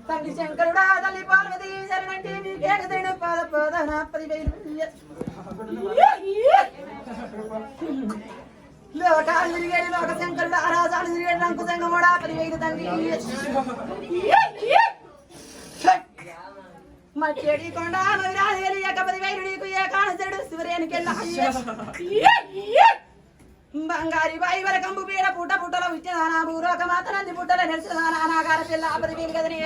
తండ్రి శంకరుడా తల్లి పార్వతి శరణంటే నీకేకదైన పాద పాద నా 10,000 లోకాలు తిరిగేది లోక శంకరుడు ఆరాసాలు తిరిగేది రంకు సంగమోడా 10,000 తండ్రి మట్టేడి కొండ మవిరాజేలి ఏక 10,000 నీకు ఏ కాణచరుడు శివరేనికెళ్ళ బంగారి బాయి వరకంబు పీడ పుట్ట పుట్టలో విచ్చదానా భూరోక మాతనంది పుట్టల నెలసదానా నాగార పిల్ల 10,000 కదని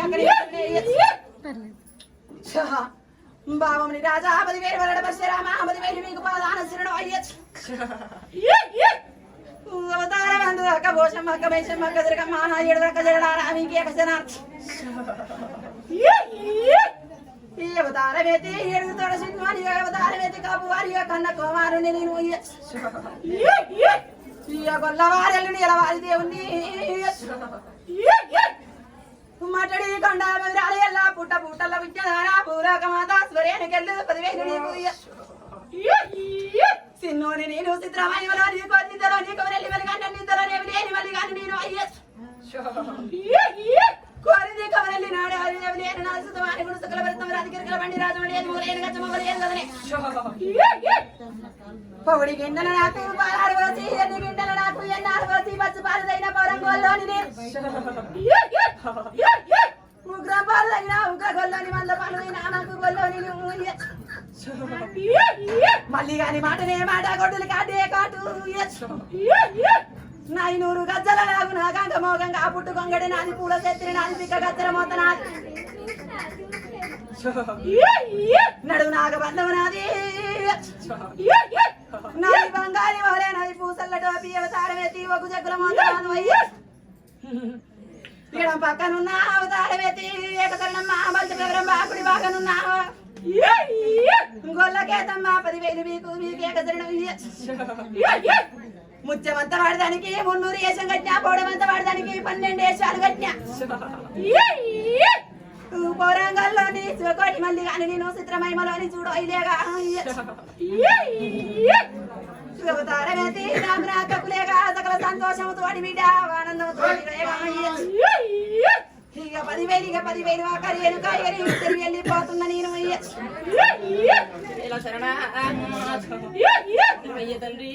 బావమని రాజా 10,000 వరడ పశ్చరామ 10,000 మీకు పాదాన శరణు అయ్యచ్చు అవతార బంధు అక్క భోషం అక్క మేషం అక్క తిరగమ్మ నా ఏడు దక్క జరడారా మీకేక జనా ఈ అవతారమేతి ఏడుగుతోడ సినిమాని అవతారమేతి కాపు వారి కన్న కుమారుని నేను ఈ గొల్లవారెల్లుని ఎలవారి దేవుణ్ణి మటడి కొండ మవిరాలి ఎల్లా పుట్ట పుట్టల విద్యధార పూరాక మాత స్వరేనికెళ్ళు 10,000 నీకు సిన్నోని నేను చిత్రమయ్యలో నీకు నిద్దలో నీకు వెళ్ళి వెలిగాను నిద్దలో లేని వెలిగాను నేను అయ్యచ్చు కోరింది కవరెల్లి నాడు హరిదేవులేని నా సుతమాని గుడు సుకల భరతం రాధికర్కల బండి రాజమడేది మూలేని గచ్చమవలేని కదనే పౌడి గిండల నాకు పాలాడవసి ఎన్ని గిండల నాకు ఎన్నాడవసి బస్సు పాలదైన పౌరంగోల్లోని ఉగ్ర పాలదైన ఉగ్ర గొల్లోని మంద పాలదైన నాకు గొల్లోని మళ్ళీ కాని మాటనే మాట గొడ్డులు కాటే కాటు 900 గజ్జల లాగు నా గంగ మోగంగా పుట్టు గొంగడి నాది పూల చెత్తిని నాది పిక్క గత్తర మోత నాది నడువు నాగ బంధం నాది నాది బంగారి మోలే నాది పూసల్ల టోపి అవతారమేతి ఒక జగ్గుల మోత నాదు అయ్యే ఇడ పక్కనున్న అవతారమేతి ఏకతరణమ్మ బల్చవరం బాకుడి బాగనున్న గొల్లకేతమ్మ 10,000 మీకు ఏకతరణం ముత్యమంత వాడదానికి 300 ఏషం కట్టినా పౌడమంత వాడదానికి 12 ఏషాలు కట్టినా పౌరంగల్లోని శివకోటి మళ్ళీ కానీ నేను చిత్రమహిమలోని చూడు ఇదేగా అవతారమేతి నాకులేగా సకల సంతోషంతో బిడ్డ ఆనందంతో ఇక 10,000 ఆఖరి వెనుక తిరిగి వెళ్ళిపోతున్నా నేను ఇలా శరణ తండ్రి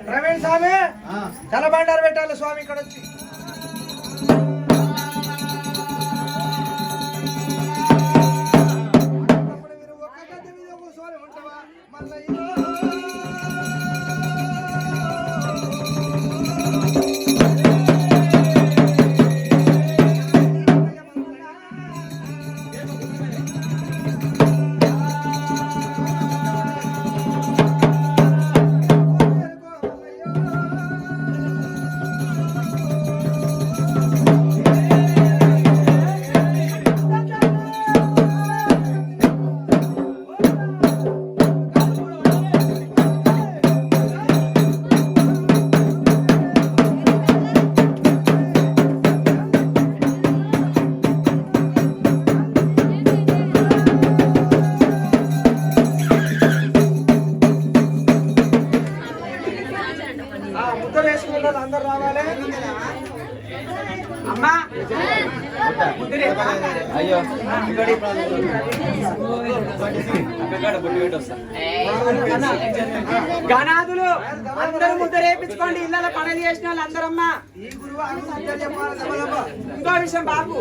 ప్రవీణ్ స్వామి తలబండారు పెట్టాలి స్వామి ఇక్కడ వచ్చి గణాదులు అందరూ ముద్ద రేపించుకోండి ఇళ్ళలో పనులు చేసిన వాళ్ళు అందరమ్మా ఇంకో విషయం బాబు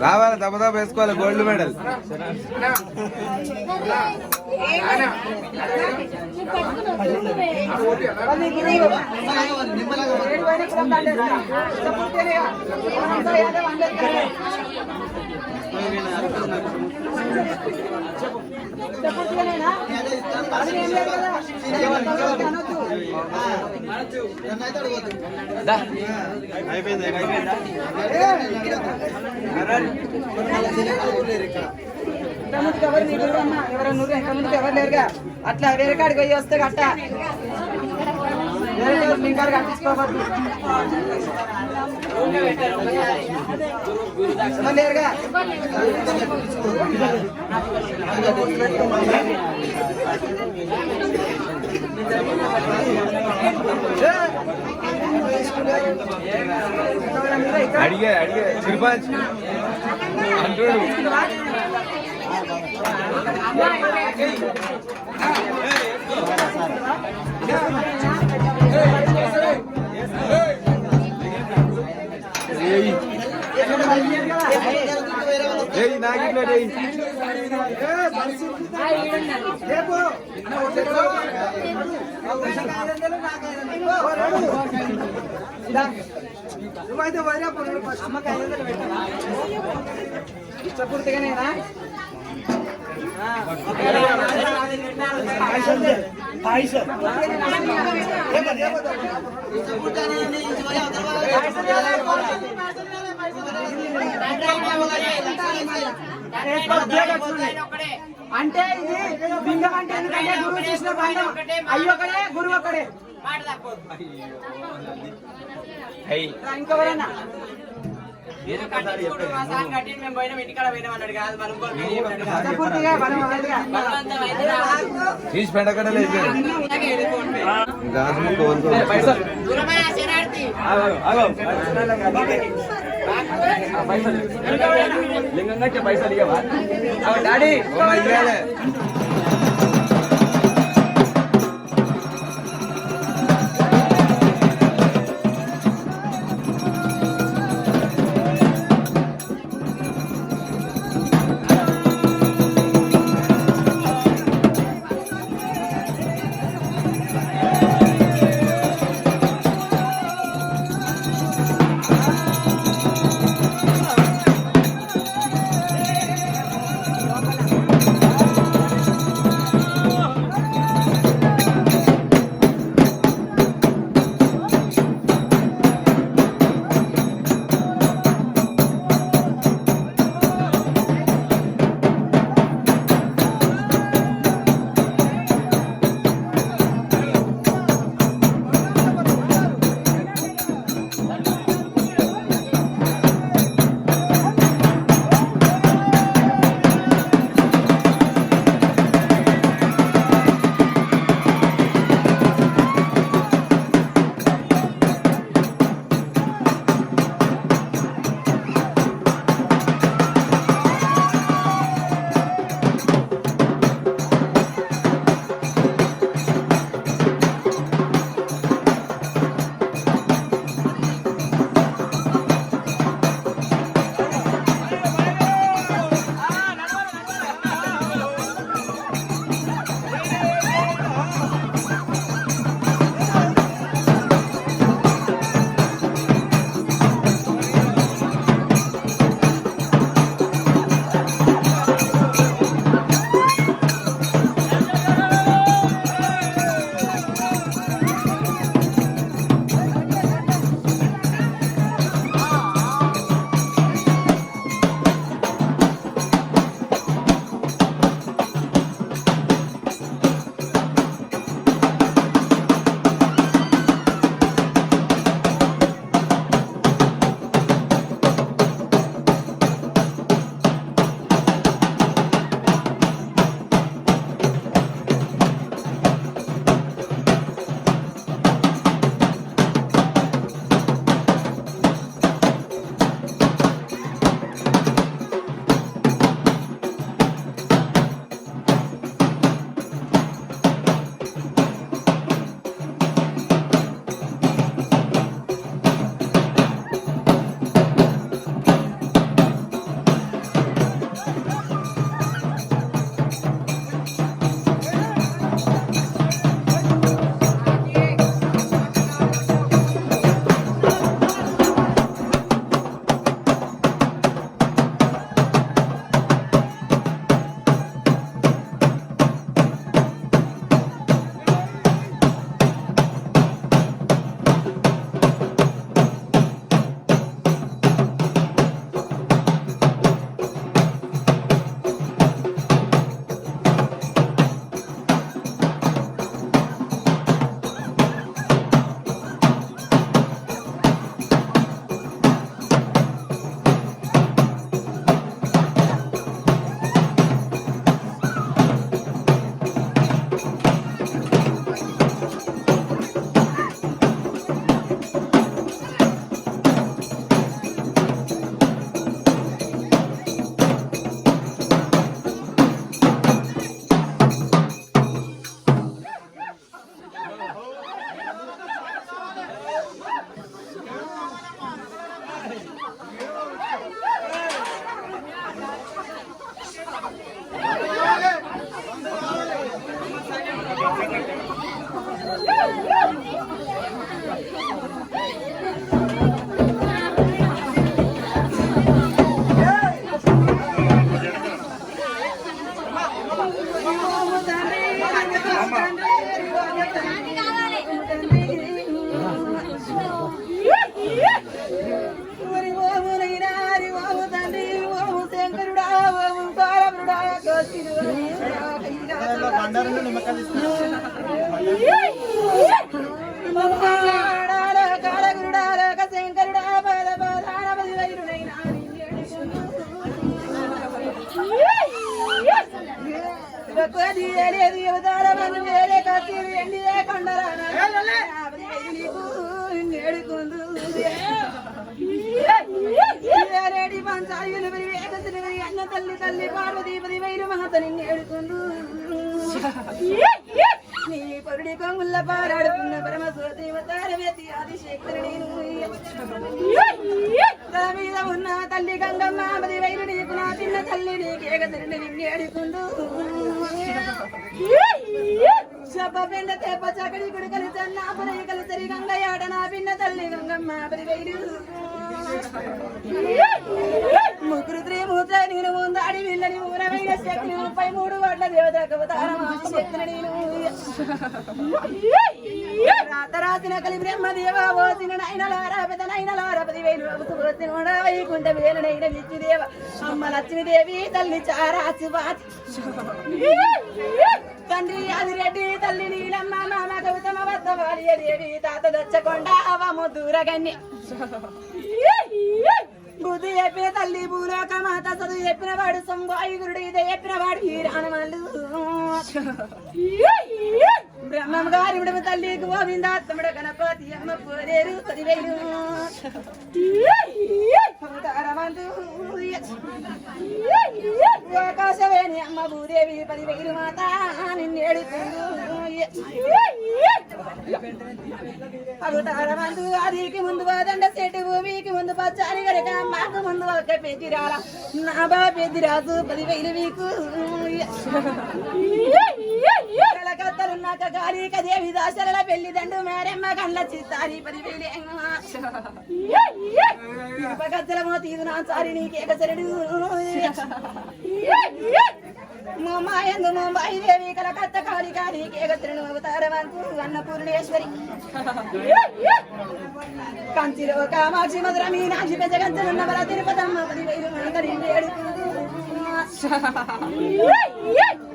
రావాలి దబదబ వేసుకోవాలి గోల్డ్ మెడల్ ఇంతకుముందుకు ఎవరు నీ గురువు అమ్మ ఎవరు నువ్వు ఇంతకుముందుకు ఎవరు లేరుగా అట్లా వేరే కాడికి పోయి వస్తే గట్ట వేరే కాడికి నీ కాడికి కట్టించుకోవద్దు ఎవరు లేరుగా అడిగే చిరుపాంచ్ అంటుడు నాకిట్లో నువ్వైతే వైరా అమ్మకి 500 పెట్టావా ఇష్టపూర్తిగానేనా అంటే ఇది లింగం అంటే ఎందుకంటే గురువు చేసిన బంధం అయ్యొక్కడే గురువు ఒక్కడే ఇంకెవరన్నా తీసి పెట్టకుండా లేదు గాజు కోరుకో లింగంగా పైసలు ఇవ్వవా డాడీ బండారంలో నిమ్మకాయ తీసుకున్నాం. శంకరుడా పద పదానపది వైరునైనా లేదు యువతార మంది వేరే కత్తిరి ఎండిదే కొండరానా నేడుకుందు రేడి పంచాయులు వేగసిరి అన్న తల్లి తల్లి పార్వతీపతి వైరు మహతని నేడుకుందు నీ పరుడి కొంగుల్ల పారాడుకున్న పరమశోతి అవతారవేతి ఆదిశేఖరుడి మీద ఉన్న తల్లి గంగమ్మ పది వైరు నీకు నా చిన్న తల్లి నీకేగసిరిని నిన్నేడుకుందు శబ్బ పిండ తెప్ప చకడి గుడికలు చన్నాపురి కలిసరి గంగయాడ నా పిన్న తల్లి గంగమ్మ పది వైరు ముగ్గురు త్రిమూర్త నేను ముందాడి వీళ్ళని ఊరమైన శక్తి 33 కోట్ల దేవతకు అవతారం శక్తిని నేను రాతరాసిన కలి బ్రహ్మదేవ ఓసిన నైనలారా పెద నైనలారా 10,000 వచ్చిన వైకుంఠ వేలనైన విద్యుదేవ అమ్మ లక్ష్మీదేవి తల్లి చారాసువాతి తండ్రి ఆదిరెడ్డి తల్లి నీలమ్మ మామ గౌతమ వద్దవాళి దేవి తాత దచ్చకొండ అవము దూరగన్య బుద్ధి చెప్పిన తల్లి భూలోక మాత చదువు చెప్పిన వాడు సంవాయుగురుడు ఇదే చెప్పిన వాడు హీరానమల్లు బ్రహ్మం గారి విడమ తల్లి గోవిందాత్మడ గణపతి అమ్మ పోరేరు 10,000 ఆకాశవేణి అమ్మ భూదేవి 10,000 మాత నిన్నేడుతుందు అవతారమందు అదికి ముందు దండ చెట్టు భూమికి ముందు పచ్చారి గనక మాకు ముందు ఒక పెద్దిరాల నా బా పెద్దిరాజు 10,000 మీకు కలకత్తలున్నాక గాలిక దేవి దాసరల పెళ్లి దండు మేరెమ్మ కండ్ల చిత్తారి 10,000 పగత్తలమో తీదు నా సారి నీకేకసరుడు మాయందు ముంబాయి దేవి కలకత్త కాళికా నీకేకసరుడు అవతారమంతు అన్నపూర్ణేశ్వరి కంచిలో కామాక్షి మధుర మీనాక్షి పెద్దగంతులున్న బల తిరుపతమ్మ 10,000 మందరి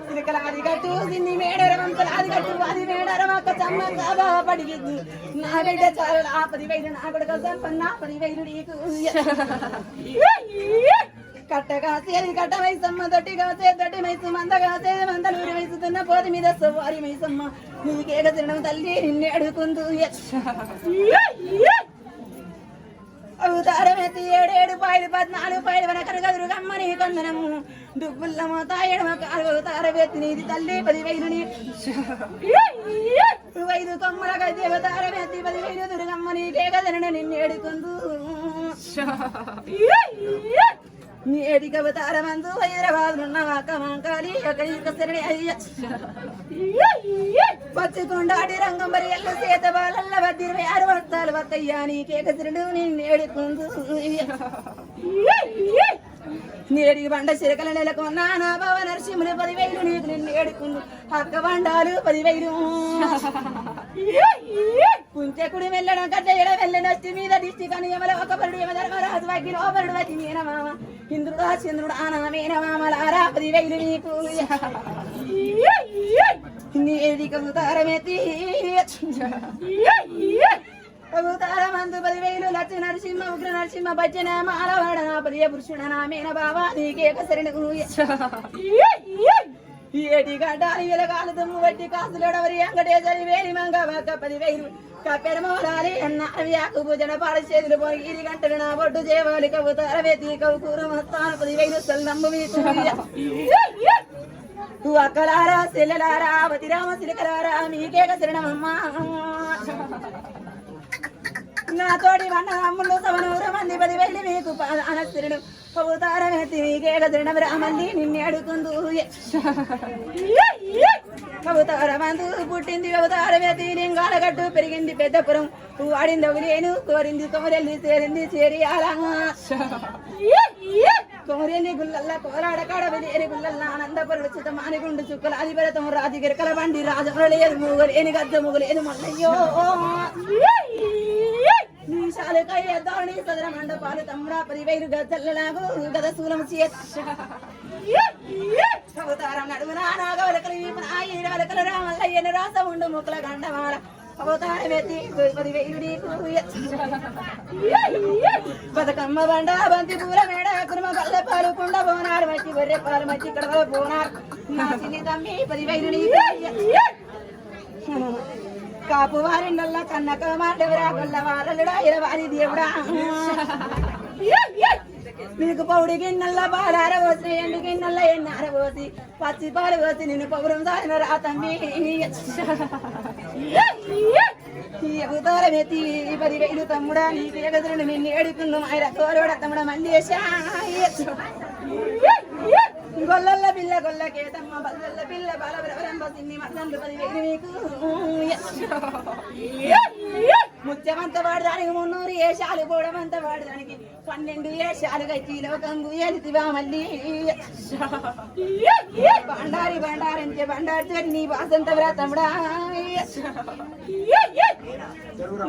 సిరికలాది గట్టు సిన్ని మేడరమంతలాది గట్టు అది మేడరమక్క చమ్మ కాబా పడిగిద్దు నా బిడ్డ చాలు 10,000 నా కొడుక సంపన్న 10,000 నీకు కట్టగా సేది కట్ట వయసమ్మ దొట్టిగా సే దొట్టి మైసు మందగా సే మందలూరి వయసుతున్న పోతి మీద సవారి మైసమ్మ నీకేక తినడం తల్లి నిన్నే అడుగుకుందు అవతారమెత్తి 7 పాయలు 14 పాయలు వెనకరు గదురు గమ్మని కొందనము దుబ్బుల్ల మోత ఎడమ కాలు అవతారమెత్తి నీది తల్లి 10,000 5 కొమ్మల గది అవతారమెత్తి 10,000 దుర్గమ్మ నీకేక తినడం నిన్నే అడుగుకుందు ఏడికి అవతారమందు హైదరాబాద్లున్న వాకమంకాలి ఎక్కడికసరని అయ్య పచ్చికొండాడి రంగంబరి ఎల్ల సేత బాలల్ల 26 వస్తాలు వత్తయ్యా నీకేకసరుడు నిన్నేడుకుందు నేడికి బండ చిరకల నెలకొన్న నా బావ నరసింహులు 10,000 నీకు నిన్నేడుకుందు అక్క బండాలు 10,000 కుంచెకుడి వెళ్ళడం కట్టేయడం వెళ్ళనష్టి మీద దిష్టి కానీ యమల ఒక పరుడు యమధర్మరాజు వగ్గిన ఓ పరుడు వచ్చి మీనమామ ఇంద్రుడు చంద్రుడు ఆనా మీనమామలారా 10,000 నీకు నేడికి అవతారమెత్తి అవతారమందు 10,000 లక్ష నరసింహ ఉగ్ర నరసింహ భజన మాలవాడ ప్రియ పురుషుడ నా మీన బావ నీకేకసరిన ఏటి గడ్డాలి ఎలగాలు దుమ్ము వట్టి కాసులోడవరి అంగటేసరి వేలి మంగ 10,000 కప్పెడమోలాలి అన్న వ్యాకు భుజన పాడ చేతులు పోయి 2 గంటలు నా బొడ్డు చేవాలి కవుతార వేతి కవుకూర మస్తాను 10,000 సల్లమ్ము మీకు అక్కలారా సెల్లలారా అవతిరామ సిలకలారా మీకేక శరణమమ్మ నా తోడి వన్న అమ్ములు 100 మంది 10,000 మీకు అనస్తుడు అవతారమెత్తి మీకేక శరణం రామంది నిన్నే అడుగుందు అవతారమందు పుట్టింది అవతారమెత్తి లింగాల గట్టు పెరిగింది పెద్దపురం వాడింది ఒకలేను కోరింది కొమరెల్లి చేరింది చేరియాల కోరేలి గుల్లల్ల కోరాడ కాడబెలేరి గుల్లల్ల ఆనందపరుడు చుత మానిగుండు చుక్కల అధిపరతం రాజు గిరకల బండి రాజములు లేదు మూగలేని గద్ద ముగలేదు మల్లయ్యో మండపాలు కయ్య ధోరణి సదర మండపాలు తమ్ముడా 10,000 గజల్లలాగు గద శూలం అవతారం నడుమున నాగవలకలు ఈడవలకలు రామల్లయ్యను రాస ఉండు ముక్కల గండమాల అవతారం ఎత్తి 10,000 నీకు బతుకమ్మ బండ బంతి పూల మేడ కురుమ కళ్ళ పాలు కుండ బోనాలు మట్టి బొర్రె పాలు మట్టి కడవ బోనాలు నా చిన్ని తమ్మి 10,000 నీకు కాపు వారిండల్లా కన్నక మాటవరా కొల్ల వారలుడా ఇరవారి దేవుడా నీకు పౌడి గిన్నెల్లా పాలార పోసి ఎండు గిన్నెల్లా ఎన్నార పోసి పచ్చి పాలు పోసి నిన్ను పౌరం సారిన రా తమ్మి అవతారమెత్తి 10,000 తమ్ముడా నీకు ఎగదురుడు నిన్ను ఏడుకుందు ఆయన తోరోడ తమ్ముడ మల్లేశా గొల్లల్ల పిల్ల గొల్లకేతమ్మ బల్లల్ల పిల్ల బాలవరంబ సిన్ని మన్నందు 10,000 నీకు ముత్యమంత వాడదానికి 300 ఏషాలు గోడమంత వాడదానికి 12 ఏషాలు కట్టి లోకంబు ఎలితివా మళ్ళీ బండారి బండారంటే బండారితో నీ బాసంత తమ్ముడా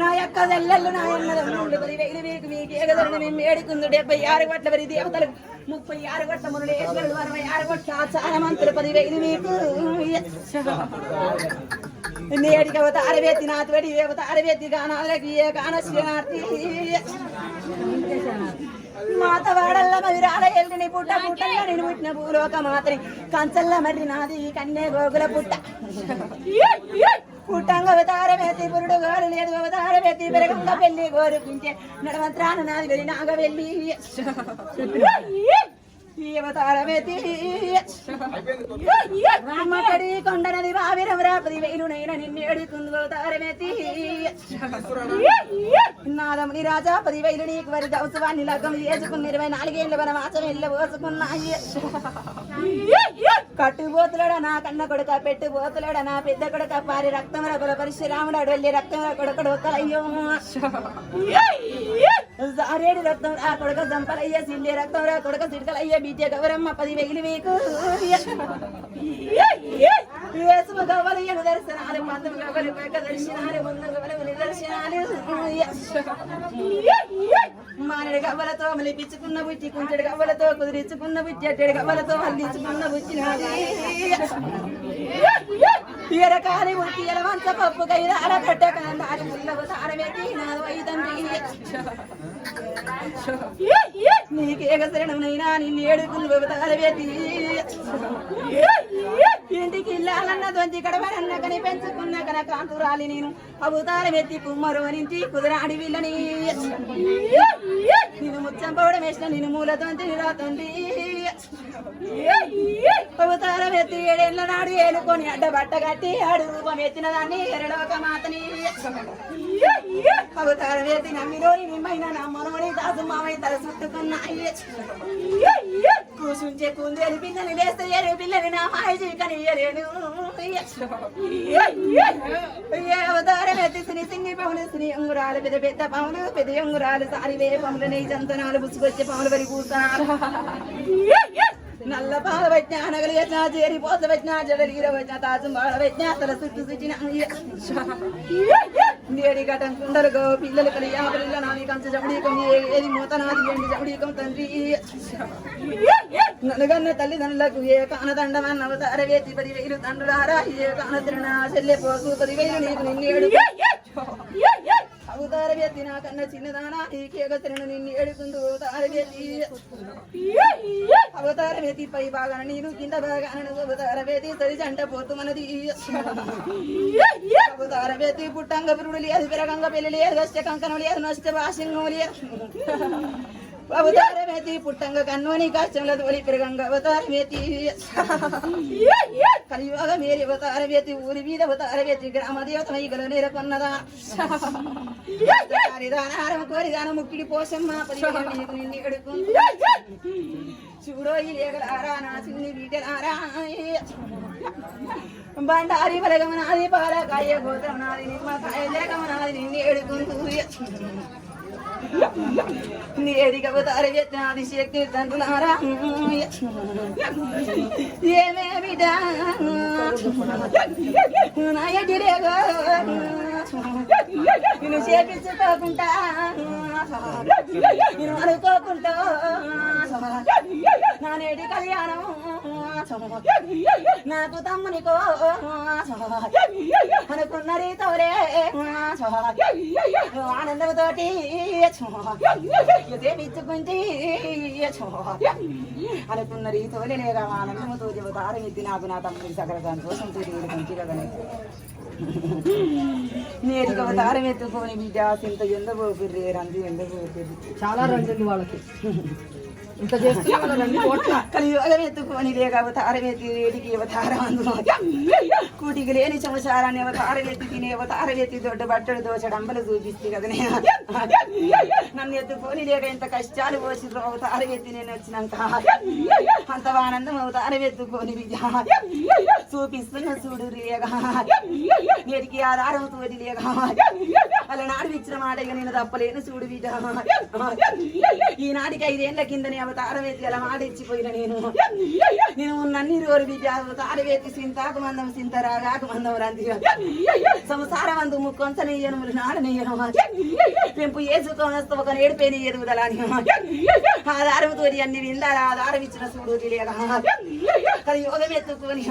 నా యొక్క తెల్లలు నా ఎన్నదమ్ముళ్ళు 10,000 మీకు మీకు ఎగదరని మేము ఏడుకుందు 76 గొట్ల వరి దేవతలు 36 గొట్ల మునుడేశ్వరుడు 66 గొట్ల చాలా మంత్రులు 10,000 మీకు నేడికి అవతారవేత్తి నాతోడి అవతారవేత్తి గానాలకి ఏ గానశ్రీనార్థి మాత వాడల్ల మవిరాల ఎల్లుని పుట్ట పుట్టగా నేను పుట్టిన భూలోక మాత్రం కంచల్ల మరి నాది కన్నే గోగుల పుట్ట పుట్టంగ అవతారవేత్తి పురుడు గోరు లేదు అవతారవేత్తి పెరగంగా పెళ్లి కోరుకుంటే నడవంత్రాన నాది వెళ్ళి నాగ వెళ్ళి రామకడి కొండనది వావిరవరా 10,000 నైనా నిన్ను ఏడుకుందు అవతారమేతి నాదముని రాజా 10,000 నీకు వరి దవసవాన్ని లగ్గం చేసుకుని 24 ఏళ్ళ వనవాసం వెళ్ళ పోసుకున్నాయి కట్టుబోతులడా నా కన్న కొడుక పెట్టుబోతులడా నా పెద్ద కొడుక పారి రక్తముల బల పరశురాముడు వెళ్ళి రక్తముల కొడుకడు ఒక్కలయ్యో సారేడు రక్తం ఆ కొడుక జంపలయ్య సిల్లి రక్తం రా కొడుక సిడకలయ్య బీజ గౌరమ్మ 10,000 మీకు వేసుమ గవ్వలయ్యను దర్శనాలు మందు గవ్వలు పక్క దర్శనాలు ముందు గవ్వలు నిదర్శనాలు మానడి గవ్వలతో మలిపించుకున్న బుచ్చి కుంచెడు గవ్వలతో కుదిరించుకున్న బుచ్చి అట్టెడు గవ్వలతో మళ్ళించుకున్న బుచ్చినాది తీరకాలి ఉట్టి ఎలవంచ పప్పు కైదార కట్టక నాది ముల్లవ సారవేటి నాదు ఐదండ్రి నీకేగసరణమైనా నిన్ను ఏడుకులు అవతారవేతి ఇంటికి ఇల్లాలన్న దొంచి కడవరన్న కని పెంచుకున్న కన కాంతురాలి నేను అవతారమెత్తి కుమ్మరు అనింటి కుదరాడి వీళ్ళని నేను ముచ్చంపవడం వేసిన నేను మూలతోంటి రాతోంటి అవతారమెత్తి 7 ఏళ్ల నాడు ఏలుకొని అడ్డబట్ట కట్టి ఆడు రూపం ఎత్తిన దాన్ని ఎరడోక మాతని అవతారవేతి నమ్మిలోని నిమ్మైన నా మనోని దాసు మామయ్య తల చుట్టుకున్నాయి కూసుంచే కుందేలు పిల్లని లేస్తే ఏరు పిల్లని నా మాయ జీకనియలేను అవతారమెత్తి సింగి పములు శ్రీ అంగురాలు పెద్ద పెద్ద పములు పెద్ద అంగురాలు సారివే పములు నెయ్యి చంతనాలు బుసుకొచ్చే పములు వరి కూర్చున్నారు నల్ల పాల వచ్చిన నగలు వచ్చిన చేరి పోత వచ్చిన జడలీర వచ్చిన తాజు బాల వచ్చిన తల చుట్టూ చుట్టిన నేడి ఘటం కుండలుగో పిల్లలు కలియా పిల్ల నాని కంచు జమడీకం ఏది మూతనాది ఎండి జమడీకం తండ్రి నలుగన్న తల్లిదండ్రులకు ఏ కానదండమన్న అవతారవేతి 10,000 తండ్రులారా ఏ కానతిరణ చెల్లె పోకు 10,000 నీకు నిన్నేడు అవతారవేతి నా కన్న చిన్నదానా నీకేగతిరణ నిన్ను ఏడుకుందు అవతారవేతి పై బాగాన నేను కింద బాగాన అవతారవేతి సరి జంట పోతు మనది అవతారవేతి పుట్టంగ పురుడు లేదు పెరగంగ పెళ్లి లేదు కష్ట కంకణం లేదు నష్ట భాషంగం లేదు అవతారవేతి పుట్టంగ కన్నోని కష్టంలో తోలి పెరగంగ అవతారవేతి కలియుగ మేరి అవతారవేతి ఊరి మీద అవతారవేతి గ్రామ దేవత మైగల నేరకొన్నదా దానారం కోరిదాన ముక్కిడి పోసమ్మ 10,000 నీకు నిన్ను ఎడుకుంది చూడో ఈ లేగలారా నా చిన్ని బీటలారా బండారి బలగమనాది పాలకాయ గోత్రం నాది నిమ్మకాయ జరగమనాది నిన్ను ఎడుకుంటూ నేడికి అవతారవేతి నాది శక్తి తండ్రులారా ఏమేమిటా నా ఎడిరేగో నేను చేపించుకోకుండా నేను అనుకోకుండా నా నేటి కళ్యాణం నాకు తమ్మునికో అనుకున్న రీతోరే ఆనందంతోటి చేపించుకుంటే అనుకున్న రీతోలే లేక ఆనందంతో చెబుతారు ఎత్తి నాకు నా తమ్ముడికి సకల సంతోషంతో మంచి కదా నేటికి అవతారం ఎత్తుకొని బిడ్డ ఇంత ఎందబోకుర్రే రంది ఎందబోకుర్రి చాలా రంజండి వాళ్ళకి ఇంత చేస్తున్నా రండి కోట్ల కలియుగం ఎత్తుకొని లేక అవతారం ఎత్తి వేడికి అవతారం అందులో కూటికి లేని సంవత్సరాన్ని అవతారం ఎత్తి తినే అవతారం ఎత్తి దొడ్డ బట్టలు దోచడంబలు చూపిస్తే కదా నన్ను ఎత్తుకొని లేక ఇంత కష్టాలు పోసి అవతారం ఎత్తి నేను వచ్చినాక అంత ఆనందం అవతారం ఎత్తుకొని బిడ్డ చూపిస్తున్న చూడు రేగా నేటికి ఆధారం తోటి లేగా అలా నాడు ఇచ్చిన మాట ఇక నేను తప్పలేను చూడు బిడ్డ ఈనాటికి 5 ఏళ్ల కిందని అవతారం ఎత్తి అలా మాట ఇచ్చిపోయిన నేను ఉన్నన్ని రోజు బిడ్డ అవతారం ఎత్తి సింతాకు మందం సింతరాగాకు మందం రంది సంసారం అందు ముక్కొంచనియ్యను నాడనియ్యను పెంపు ఏసుకొని వస్తే ఒక నేడిపోయిన ఎదుగుదలని ఆధారం తోటి అన్ని విందాలు ఆధారం ఇచ్చిన చూడు లేగా అది యోగం ఎత్తుకొని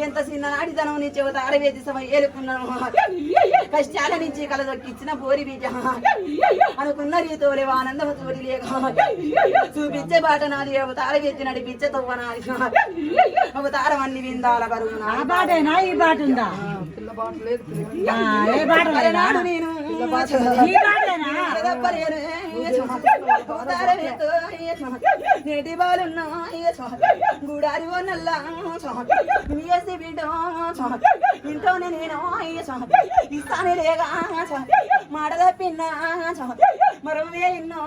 ఎంత చిన్ననాటితనం నుంచి అవతారం ఎత్తి ఏలుకున్నాను కష్టాల నుంచి కలదొక్కిచ్చిన పోరి బిడ్డ అనుకున్న రీతోలే ఆనందం తోడి లేక చూపించే బాట నాది అవతారం ఎత్తి నడిపించే తవ్వనాది అవతారం అన్ని విందాల బరువు ఆ బాటేనా ఈ బాట ఉందా ఏ బాట నాడు నేను నేటి బాలున్నా గుడారి నల్ల బిడ్డ ఇంట్లోనే నేను ఇస్తానే లేగా మాట తప్పిన్నా మరవే ఎన్నో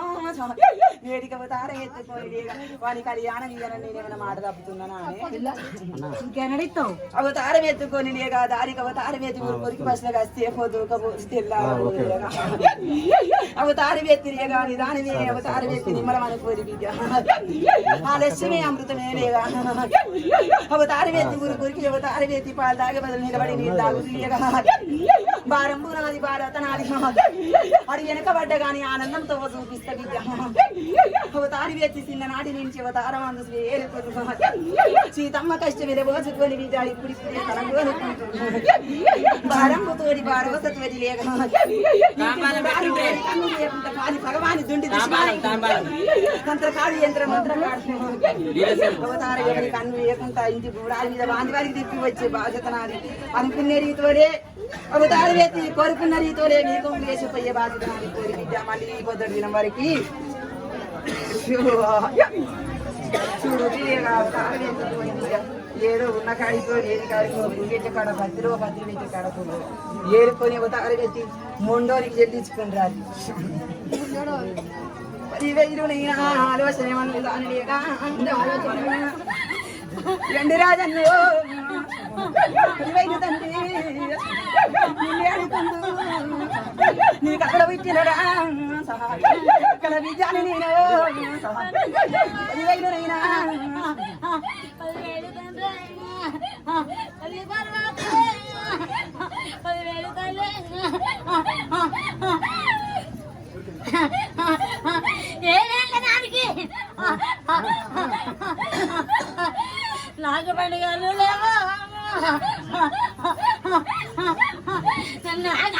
వేడికి అవతారం ఎత్తుకోని వాడి కళ్యాణం ఇయ్యాలని నేనేమైనా మాట తప్పుతున్నానా ఇంకెనడిస్తావు అవతారం ఎత్తుకొని లేక దానికి అవతారం ఎత్తి ఊరికి బస్సులో వస్తే పోతే అవతారం ఎత్తి లేగా నిదానమే అవతారం ఎత్తి నిమ్మలం అనుకోని బిడ్డ ఆలస్యమే అమృతమే లేగా అవతారం ఎత్తి ఊరికి అవతారం ఎత్తి పాలు తాగే బదులు నిలబడి నీళ్ళు తాగులేగా భారం నాది భారత నాది అది వెనకబడ్డ గాని ఆనందంతో చూపిస్తా బిడ్డ అవతారి ఎత్తి చిన్ననాటి నుంచి అవతారం అందు సీతమ్మ కష్టం విరబోచుకొని బిడ్డ ఇప్పుడిప్పుడే భారంబు తోడి భారవత తోడి లేక భగవాని దుండి తంత్రకాడు యంత్ర మంత్రకాడు అవతార ఎవరి కన్ను లేకుండా ఇంటి గూడాల మీద వాంది వారికి తిప్పి వచ్చే బాధ్యత నాది అనుకునే రీతోనే అవతారం ఎత్తి కోరుకున్న రీతోనే మీకు వేసిపోయే బాధ్యత నాది కోరి బిడ్డ మళ్ళీ ఈ పొద్దుటి దినం వరకు చూడు అవతారం ఎత్తుకొని ఏదో ఉన్న కాడితో ఏది కాడితో పెట్టే కాడ పత్రిలో పత్రి పెట్టే కాడకు ఏరుకొని అవతారం ఎత్తి మొండోనికి చెల్లించుకుని రాదు 10,000 ఆలోచన ఏమన్నా దాని లేక రెండు రాజన్ను 10,000 తండ్రి నీకు అక్కడ ఇచ్చినరా అక్కడ విద్యాన్ని నేను 10,000 నాకు పండుగలు లేవా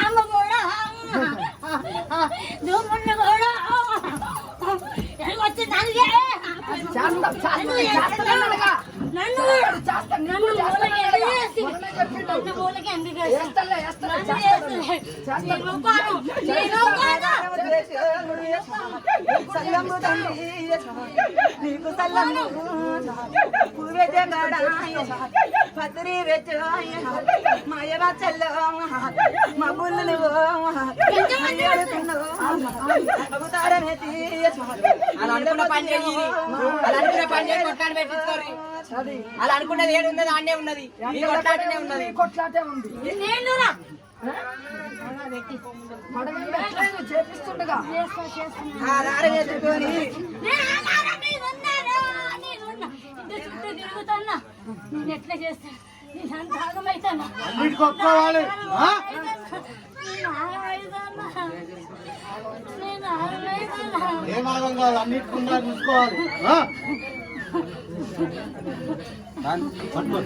అమ్మ కూడా దూమున్న కూడా వచ్చి నీకు సల్లము పత్రి వెచ్చు మాయవా చల్ల మా బుల్లు అవతారం అలా అనుకున్నది ఏడు ఉన్నది ఆడే ఉన్నది కొట్లాటే ఉంది చేపిస్తుండగా ఆధారం ఎత్తుకొని తిరుగుతున్నా నేను ఎట్లా చేస్తాను నేను అంత ఆగమైతానా? అన్నిటికి ఒప్పుకోవాలి ఆ? నేను ఆగమైతానా? నేను ఆగమైతానా? ఏం ఆగం కాదు, అన్నిటికి ఉండాలి, చూసుకోవాలి ఆ? పట్టుకో.